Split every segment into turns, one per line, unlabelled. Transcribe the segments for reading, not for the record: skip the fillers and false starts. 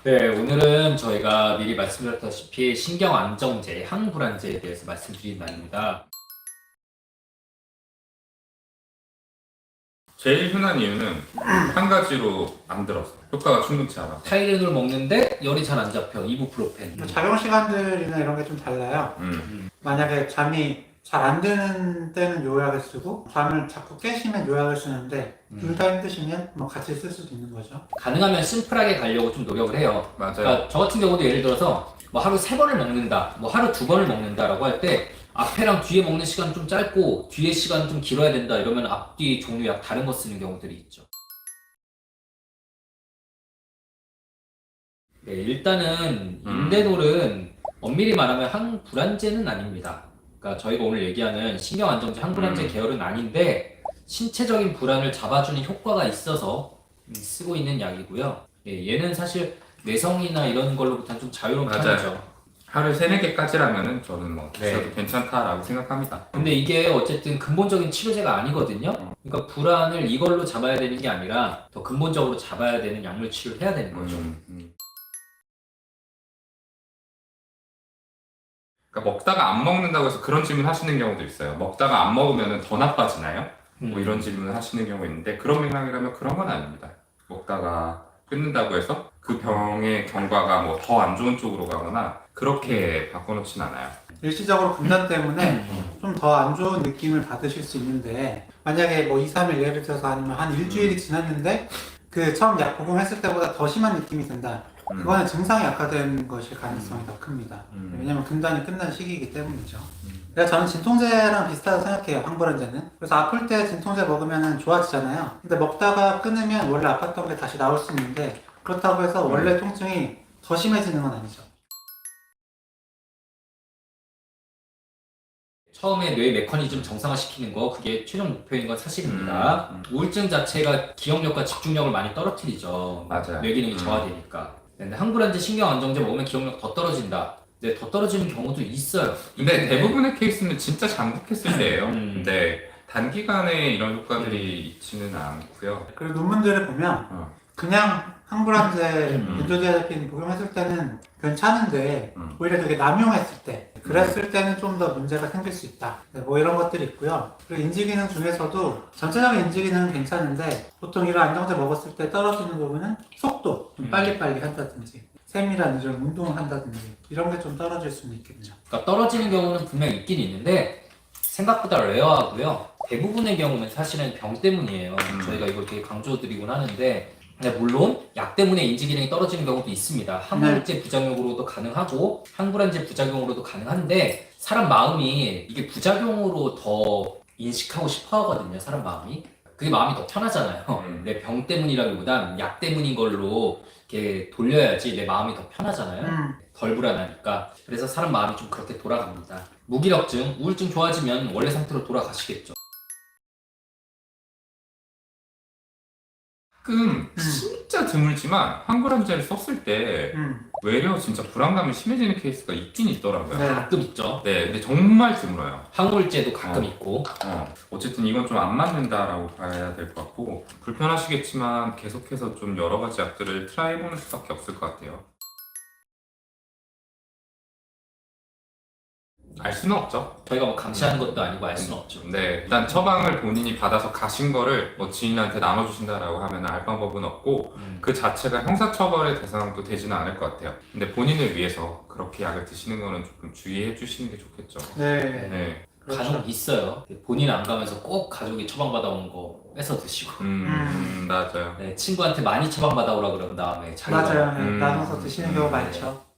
네, 오늘은 저희가 미리 말씀드렸다시피 신경안정제, 항불안제에 대해서 말씀드린 날입니다.
제일 흔한 이유는 한 가지로 안 들었어. 효과가 충분치 않아.
타이레놀 먹는데 열이 잘 안 잡혀, 이부프로펜.
작용 시간들이나 이런 게 좀 달라요. 만약에 잠이 잘 안 드는 때는 요약을 쓰고 잠을 자꾸 깨시면 요약을 쓰는데 둘 다 힘드시면 뭐 같이 쓸 수도 있는 거죠.
가능하면 심플하게 가려고 좀 노력을 해요.
맞아요.
그러니까 저 같은 경우도 예를 들어서 뭐 하루 3번을 먹는다, 뭐 하루 2번을 먹는다라고 할 때 앞에랑 뒤에 먹는 시간 좀 짧고 뒤에 시간 좀 길어야 된다 이러면 앞뒤 종류 약 다른 거 쓰는 경우들이 있죠. 네, 일단은 인데놀은 엄밀히 말하면 항불안제는 아닙니다. 그러니까 저희가 오늘 얘기하는 신경안정제 항불안제 계열은 아닌데 신체적인 불안을 잡아주는 효과가 있어서 쓰고 있는 약이고요. 예, 얘는 사실 뇌성이나 이런 걸로부터는 좀 자유로운
맞아요.
편이죠.
하루에 3-4개까지라면은 저는 뭐
네.
있어도 괜찮다라고 생각합니다.
근데 이게 어쨌든 근본적인 치료제가 아니거든요. 그러니까 불안을 이걸로 잡아야 되는 게 아니라 더 근본적으로 잡아야 되는 약물 치료를 해야 되는 거죠.
그러니까 먹다가 안 먹는다고 해서 그런 질문 하시는 경우도 있어요. 먹다가 안 먹으면 더 나빠지나요? 뭐 이런 질문을 하시는 경우 있는데 그런 맥락이라면 그런 건 아닙니다. 먹다가 끊는다고 해서 그 병의 경과가 뭐 더 안 좋은 쪽으로 가거나 그렇게 바꿔놓진 않아요.
일시적으로 금단 때문에 좀 더 안 좋은 느낌을 받으실 수 있는데 만약에 뭐 2, 3일 예를 들어서 아니면 한 일주일이 지났는데 그 처음 약 복용했을 때보다 더 심한 느낌이 든다. 그거는 증상이 악화된 것일 가능성이 더 큽니다. 왜냐면 금단이 끝난 시기이기 때문이죠. 그래서 저는 진통제랑 비슷하다고 생각해요, 항불안제는. 그래서 아플 때 진통제 먹으면 좋아지잖아요. 근데 먹다가 끊으면 원래 아팠던 게 다시 나올 수 있는데 그렇다고 해서 원래 통증이 더 심해지는 건 아니죠.
처음에 뇌 메커니즘 정상화시키는 거 그게 최종 목표인 건 사실입니다. 우울증 자체가 기억력과 집중력을 많이 떨어뜨리죠.
맞아요.
뇌 기능이 저하되니까. 근데 항불안제 신경안정제 먹으면 기억력 더 떨어진다. 근데 더 떨어지는 경우도 있어요.
근데 대부분의 케이스는 진짜 잠복했을 때예요. 근데 단기간에 이런 효과들이 있지는 않고요.
그리고 논문들을 보면 그냥 항불안제 벤조디아제핀 복용했을 때는 괜찮은데 오히려 되게 남용했을 때 그랬을 때는 좀 더 문제가 생길 수 있다. 네, 뭐 이런 것들이 있고요. 그리고 인지기능 중에서도 전체적인 인지기능은 괜찮은데 보통 이런 안정제 먹었을 때 떨어지는 부분은 속도 좀 빨리빨리 한다든지 세밀한 이런 운동을 한다든지 이런 게 좀 떨어질 수는 있겠죠.
그러니까 떨어지는 경우는 분명 있긴 있는데 생각보다 레어하고요. 대부분의 경우는 사실은 병 때문이에요. 저희가 이걸 되게 강조드리곤 하는데 근데 물론 약 때문에 인지기능이 떨어지는 경우도 있습니다. 항물제 부작용으로도 가능하고 항불안제 부작용으로도 가능한데 사람 마음이 이게 부작용으로 더 인식하고 싶어 하거든요. 사람 마음이. 그게 마음이 더 편하잖아요. 내 병 때문이라기보단 약 때문인 걸로 이렇게 돌려야지 내 마음이 더 편하잖아요. 덜 불안하니까. 그래서 사람 마음이 좀 그렇게 돌아갑니다. 무기력증, 우울증 좋아지면 원래 상태로 돌아가시겠죠.
가끔 진짜 드물지만 항불안제를 썼을 때 외려 진짜 불안감이 심해지는 케이스가 있긴 있더라고요.
네.
가끔 있죠.
네, 근데 정말 드물어요.
항물제도 가끔 있고.
어쨌든 이건 좀 안 맞는다라고 봐야 될 것 같고 불편하시겠지만 계속해서 좀 여러 가지 약들을 트라이 해보는 수밖에 없을 것 같아요. 알 수는 없죠.
저희가 뭐 감시하는 것도 아니고 알 수는 없죠.
네, 일단 처방을 본인이 받아서 가신 거를 뭐 지인한테 나눠주신다라고 하면 알 방법은 없고 그 자체가 형사처벌의 대상도 되지는 않을 것 같아요. 근데 본인을 위해서 그렇게 약을 드시는 거는 조금 주의해 주시는 게 좋겠죠.
네.
네.
간혹 있어요. 본인 안 가면서 꼭 가족이 처방받아온 거 뺏어 드시고.
맞아요.
네, 친구한테 많이 처방받아오라 그런 다음에 자기가
맞아요. 네. 나눠서 드시는 경우 많죠.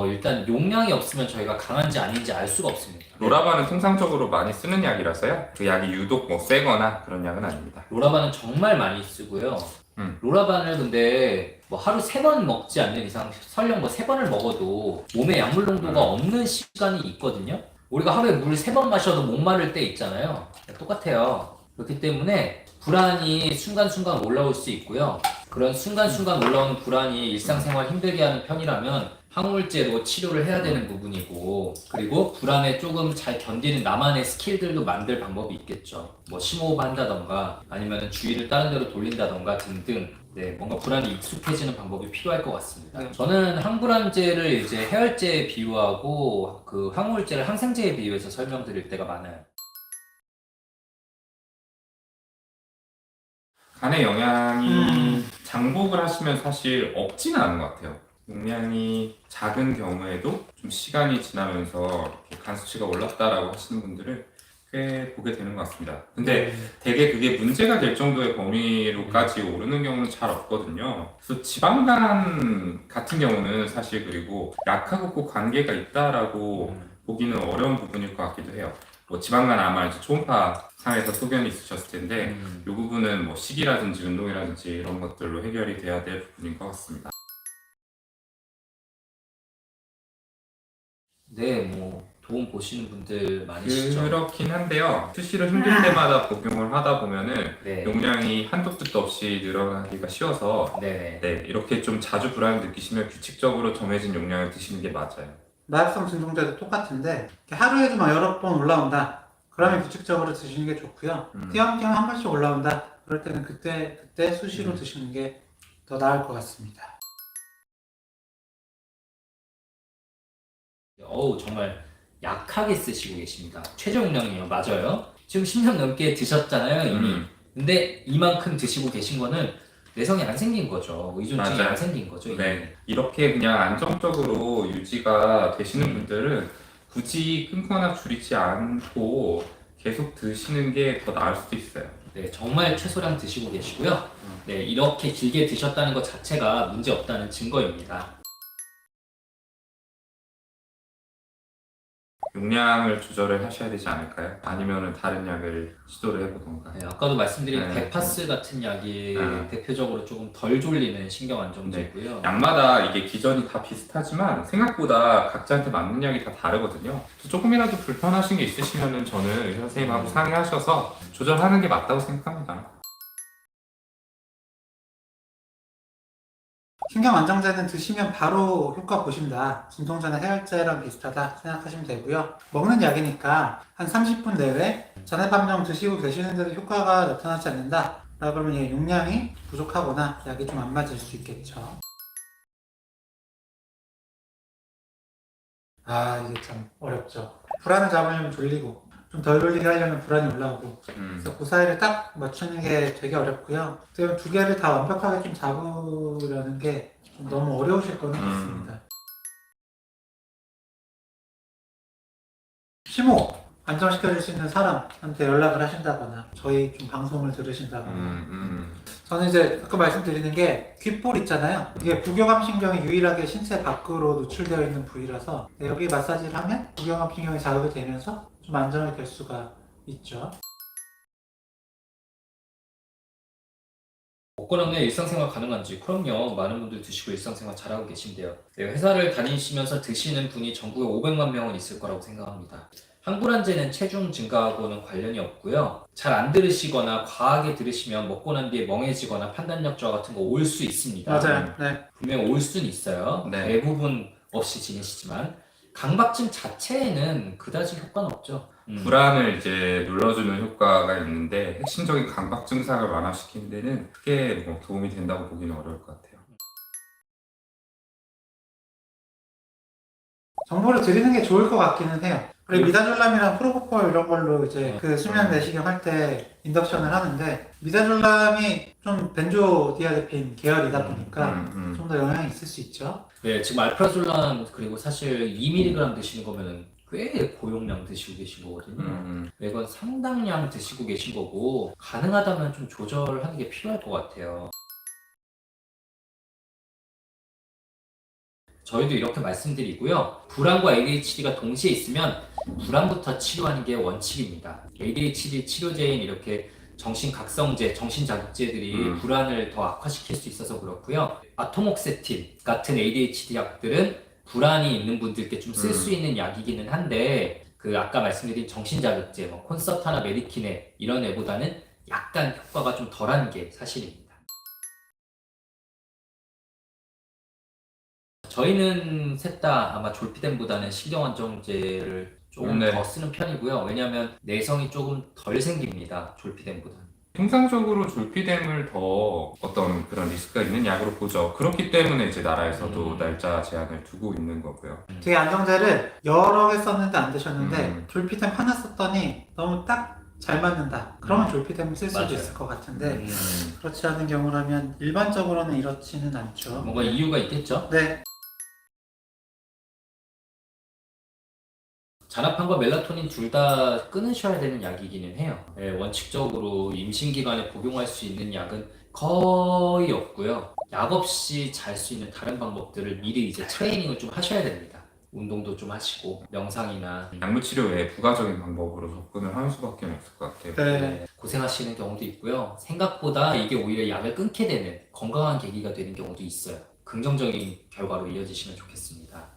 일단 용량이 없으면 저희가 강한지 아닌지 알 수가 없습니다.
로라바는 통상적으로 많이 쓰는 약이라서요. 그 약이 유독 뭐 세거나 그런 약은 아닙니다.
로라반은 정말 많이 쓰고요. 로라반을 근데 뭐 하루 3번 먹지 않는 이상 설령 뭐 3번을 먹어도 몸에 약물 농도가 없는 시간이 있거든요. 우리가 하루에 물 3번 마셔도 목마를 때 있잖아요. 똑같아요. 그렇기 때문에 불안이 순간순간 올라올 수 있고요. 그런 순간순간 올라오는 불안이 일상생활 힘들게 하는 편이라면 항우울제로 치료를 해야 되는 부분이고, 그리고 불안에 조금 잘 견디는 나만의 스킬들도 만들 방법이 있겠죠. 뭐 심호흡 한다던가 아니면 주의를 다른 데로 돌린다던가 등등, 네, 뭔가 불안이 익숙해지는 방법이 필요할 것 같습니다. 저는 항불안제를 이제 해열제에 비유하고 그 항우울제를 항생제에 비유해서 설명드릴 때가 많아요.
간의 영양이 장복을 하시면 사실 없지는 않은 것 같아요. 용량이 작은 경우에도 좀 시간이 지나면서 이렇게 간 수치가 올랐다라고 하시는 분들을 꽤 보게 되는 것 같습니다. 근데 되게 그게 문제가 될 정도의 범위로까지 오르는 경우는 잘 없거든요. 그래서 지방간 같은 경우는 사실 그리고 약하고 꼭 관계가 있다라고 보기는 어려운 부분일 것 같기도 해요. 뭐 지방간 아마 이제 초음파 상에서 소견이 있으셨을 텐데 이 부분은 뭐 식이라든지 운동이라든지 이런 것들로 해결이 돼야 될 부분인 것 같습니다.
네, 뭐 도움 보시는 분들 많으시죠?
그렇긴 한데요. 수시로 힘들 때마다 복용을 하다 보면은
네.
용량이 한도 끝도 없이 늘어나기가 쉬워서
네.
네, 이렇게 좀 자주 불안을 느끼시면 규칙적으로 정해진 용량을 드시는 게 맞아요.
마약성 진통제도 똑같은데 이렇게 하루에도 막 여러 번 올라온다. 그러면 규칙적으로 드시는 게 좋고요. 띄엄띄엄 한 번씩 올라온다. 그럴 때는 그때 수시로 드시는 게 더 나을 것 같습니다.
어우, 정말 약하게 쓰시고 계십니다. 최저 용량이에요. 맞아요. 지금 10년 넘게 드셨잖아요, 이미. 근데 이만큼 드시고 계신 거는 내성이 안 생긴 거죠. 의존증이
맞아요.
안 생긴 거죠. 이미.
네, 이렇게 그냥 안정적으로 유지가 되시는 분들은 굳이 끊거나 줄이지 않고 계속 드시는 게 더 나을 수도 있어요.
네, 정말 최소량 드시고 계시고요. 네, 이렇게 길게 드셨다는 것 자체가 문제 없다는 증거입니다.
용량을 조절을 하셔야 되지 않을까요? 아니면은 다른 약을 시도를 해보던가.
네, 아까도 말씀드린
네.
데파스 같은 약이
네.
대표적으로 조금 덜 졸리는 신경 안정제고요.
약마다 이게 기전이 다 비슷하지만 생각보다 각자한테 맞는 약이 다 다르거든요. 그래서 조금이라도 불편하신 게 있으시면은 저는 의사 선생님하고 상의하셔서 조절하는 게 맞다고 생각합니다.
신경 안정제는 드시면 바로 효과 보신다. 진통제나 해열제랑 비슷하다 생각하시면 되고요. 먹는 약이니까 한 30분 내외 자네밤정 드시고 계시는데도 효과가 나타나지 않는다. 그러면 얘 용량이 부족하거나 약이 좀 안 맞을 수 있겠죠. 이게 참 어렵죠. 불안을 잡으려면 졸리고 좀 덜 졸리게 하려면 불안이 올라오고 그래서 그 사이를 딱 맞추는 게 되게 어렵고요. 어떻게 두 개를 다 완벽하게 좀 잡으려는 게 좀 너무 어려우실 거는 같습니다. 심호 안정시켜줄 수 있는 사람한테 연락을 하신다거나 저희 좀 방송을 들으신다거나 저는 이제 아까 말씀드리는 게 귓볼 있잖아요. 이게 부교감 신경이 유일하게 신체 밖으로 노출되어 있는 부위라서 여기 마사지를 하면 부교감 신경이 자극이 되면서 좀 안정이 될 수가 있죠.
먹고 남는 일상생활 가능한지? 그럼요. 많은 분들 드시고 일상생활 잘하고 계신데요. 네, 회사를 다니시면서 드시는 분이 전국에 500만 명은 있을 거라고 생각합니다. 항불안제는 체중 증가하고는 관련이 없고요. 잘 안 들으시거나 과하게 들으시면 먹고 난 뒤에 멍해지거나 판단력 저하 같은 거 올 수 있습니다.
맞아요. 네.
분명 올 수는 있어요.
네.
대부분 없이 지내시지만 강박증 자체에는 그다지 효과는 없죠.
불안을 이제 눌러주는 효과가 있는데 핵심적인 강박 증상을 완화시키는 데는 크게 뭐 도움이 된다고 보기는 어려울 것 같아요.
정보를 드리는 게 좋을 것 같기는 해요. 그리고 미다졸람이랑 프로포폴 이런 걸로 이제 그 수면 내시경 할 때 인덕션을 하는데 미다졸람이 좀 벤조디아제핀 계열이다 보니까 좀 더 영향이 있을 수 있죠.
네, 지금 알프라졸란 그리고 사실 2mg 드시는 거면은 꽤 고용량 드시고 계신 거거든요. 이건 상당량 드시고 계신 거고 가능하다면 좀 조절하는 게 필요할 것 같아요. 저희도 이렇게 말씀드리고요. 불안과 ADHD가 동시에 있으면 불안부터 치료하는 게 원칙입니다. ADHD 치료제인 이렇게 정신각성제, 정신자극제들이 불안을 더 악화시킬 수 있어서 그렇고요. 아토목세틴 같은 ADHD 약들은 불안이 있는 분들께 좀 쓸 수 있는 약이기는 한데 그 아까 말씀드린 정신자극제, 뭐 콘서타나 메디키네 이런 애보다는 약간 효과가 좀 덜한 게 사실입니다. 저희는 셋 다 아마 졸피뎀보다는 신경안정제를 조금
네.
더 쓰는 편이고요. 왜냐하면 내성이 조금 덜 생깁니다. 졸피뎀보다.
통상적으로 졸피뎀을 더 어떤 그런 리스크가 있는 약으로 보죠. 그렇기 때문에 이제 나라에서도 날짜 제한을 두고 있는 거고요.
되게 안정제를 여러 개 썼는데 안 되셨는데
음.
졸피뎀 하나 썼더니 너무 딱 잘 맞는다. 그러면 졸피뎀을 쓸 수도
맞아요.
있을 것 같은데
음,
그렇지 않은 경우라면 일반적으로는 이렇지는 않죠.
뭔가 이유가 있겠죠?
네,
자나판과 멜라토닌 둘 다 끊으셔야 되는 약이기는 해요. 예, 원칙적으로 임신 기간에 복용할 수 있는 약은 거의 없고요. 약 없이 잘 수 있는 다른 방법들을 미리 이제 트레이닝을 좀 하셔야 됩니다. 운동도 좀 하시고 명상이나
약물 치료 외에 부가적인 방법으로 접근을 하는 수밖에 없을 것 같아요.
네.
고생하시는 경우도 있고요. 생각보다 이게 오히려 약을 끊게 되는 건강한 계기가 되는 경우도 있어요. 긍정적인 결과로 이어지시면 좋겠습니다.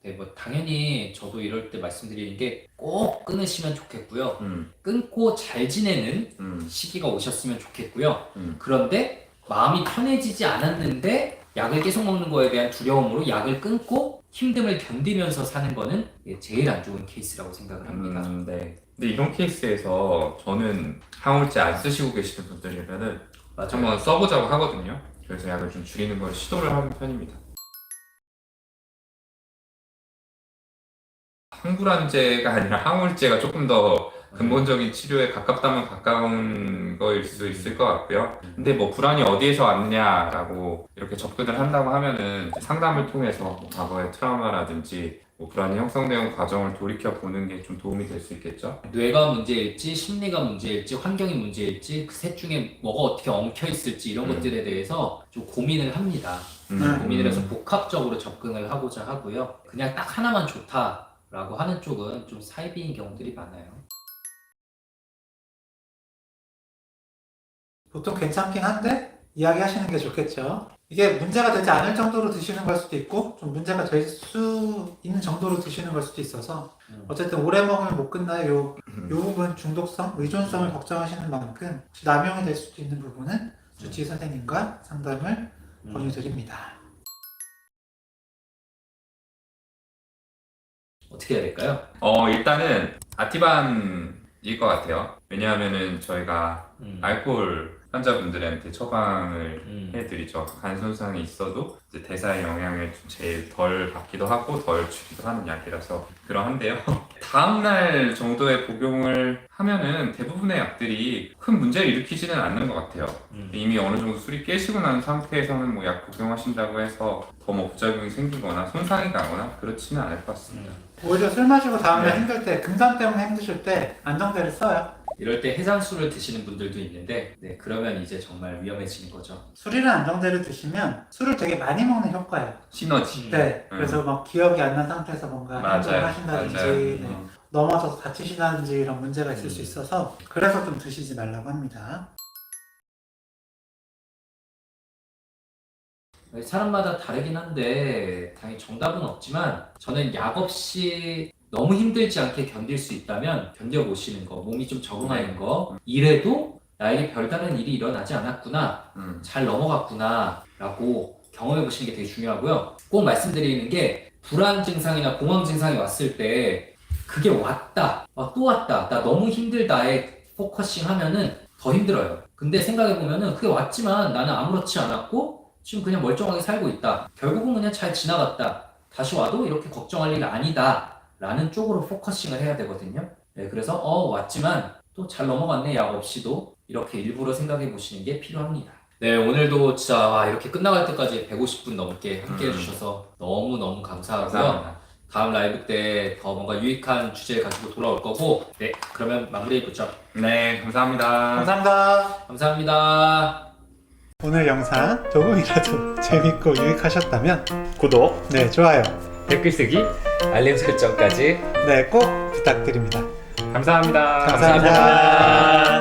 네, 뭐 당연히 저도 이럴 때 말씀드리는 게 꼭 끊으시면 좋겠고요. 끊고 잘 지내는 시기가 오셨으면 좋겠고요. 그런데 마음이 편해지지 않았는데 약을 계속 먹는 거에 대한 두려움으로 약을 끊고 힘듦을 견디면서 사는 거는 제일 안 좋은 케이스라고 생각을 합니다.
네. 근데 이런 케이스에서 저는 항우울제 안 쓰시고 계시는 분들이면은
맞아요.
한번 써보자고 하거든요. 그래서 약을 좀 줄이는 걸 시도를 하는 편입니다. 항불안제가 아니라 항우울제가 조금 더 근본적인 치료에 가깝다면 가까운 거일 수 있을 것 같고요. 근데 뭐 불안이 어디에서 왔느냐라고 이렇게 접근을 한다고 하면은 상담을 통해서 뭐 과거의 트라우마라든지 뭐 불안이 형성되는 과정을 돌이켜 보는 게 좀 도움이 될 수 있겠죠.
뇌가 문제일지 심리가 문제일지 환경이 문제일지 그 셋 중에 뭐가 어떻게 엉켜 있을지 이런 것들에 대해서 좀 고민을 합니다. 고민을 해서 복합적으로 접근을 하고자 하고요. 그냥 딱 하나만 좋다라고 하는 쪽은 좀 사이비인 경우들이 많아요.
보통 괜찮긴 한데 이야기하시는 게 좋겠죠. 이게 문제가 되지 않을 정도로 드시는 걸 수도 있고 좀 문제가 될 수 있는 정도로 드시는 걸 수도 있어서 어쨌든 오래 먹으면 못 끝나요. 요 부분 중독성, 의존성을 걱정하시는 만큼 혹시 남용이 될 수도 있는 부분은 주치의 선생님과 상담을 권유드립니다.
어떻게 해야 될까요?
일단은 아티반일 것 같아요. 왜냐하면은 저희가 알코올 환자분들한테 처방을 해드리죠. 간 손상이 있어도 이제 대사에 영향을 좀 제일 덜 받기도 하고 덜 주기도 하는 약이라서 그러한데요. 다음날 정도의 복용을 하면은 대부분의 약들이 큰 문제를 일으키지는 않는 것 같아요. 이미 어느 정도 술이 깨시고 난 상태에서는 뭐 약 복용하신다고 해서 더 뭐 부작용이 생기거나 손상이 가거나 그렇지는 않을 것 같습니다.
오히려 술 마시고 다음날
네.
힘들 때, 금단 때문에 힘드실 때 안정제를 써요.
이럴 때 해장술을 드시는 분들도 있는데 그러면 이제 정말 위험해지는 거죠.
술이랑 안정제를 드시면 술을 되게 많이 먹는 효과예요.
시너지.
네, 그래서 막 기억이 안 난 상태에서 뭔가 행동을 하신다든지 네, 넘어져서 다치신다든지 이런 문제가 있을 수 있어서 그래서 좀 드시지 말라고 합니다.
사람마다 다르긴 한데 당연히 정답은 없지만 저는 약 없이 너무 힘들지 않게 견딜 수 있다면 견뎌보시는 거, 몸이 좀 적응하는 거, 이래도 나에게 별다른 일이 일어나지 않았구나, 잘 넘어갔구나 라고 경험해보시는 게 되게 중요하고요. 꼭 말씀드리는 게 불안 증상이나 공황 증상이 왔을 때 그게 왔다, 또 왔다, 나 너무 힘들다에 포커싱 하면은 더 힘들어요. 근데 생각해보면은 그게 왔지만 나는 아무렇지 않았고 지금 그냥 멀쩡하게 살고 있다. 결국은 그냥 잘 지나갔다. 다시 와도 이렇게 걱정할 일 아니다. 라는 쪽으로 포커싱을 해야 되거든요. 네, 그래서 왔지만 또 잘 넘어갔네 약 없이도 이렇게 일부러 생각해 보시는 게 필요합니다. 네, 오늘도 진짜 이렇게 끝나갈 때까지 150분 넘게 함께 해주셔서 너무너무 감사하고요.
감사합니다.
다음 라이브 때 더 뭔가 유익한 주제 가지고 돌아올 거고 네, 그러면 마무리해 보죠.
네, 감사합니다.
감사합니다.
감사합니다.
오늘 영상 조금이라도 재밌고 유익하셨다면
구독,
네, 좋아요.
댓글 쓰기, 알림 설정까지
네, 꼭 부탁드립니다.
감사합니다.
감사합니다.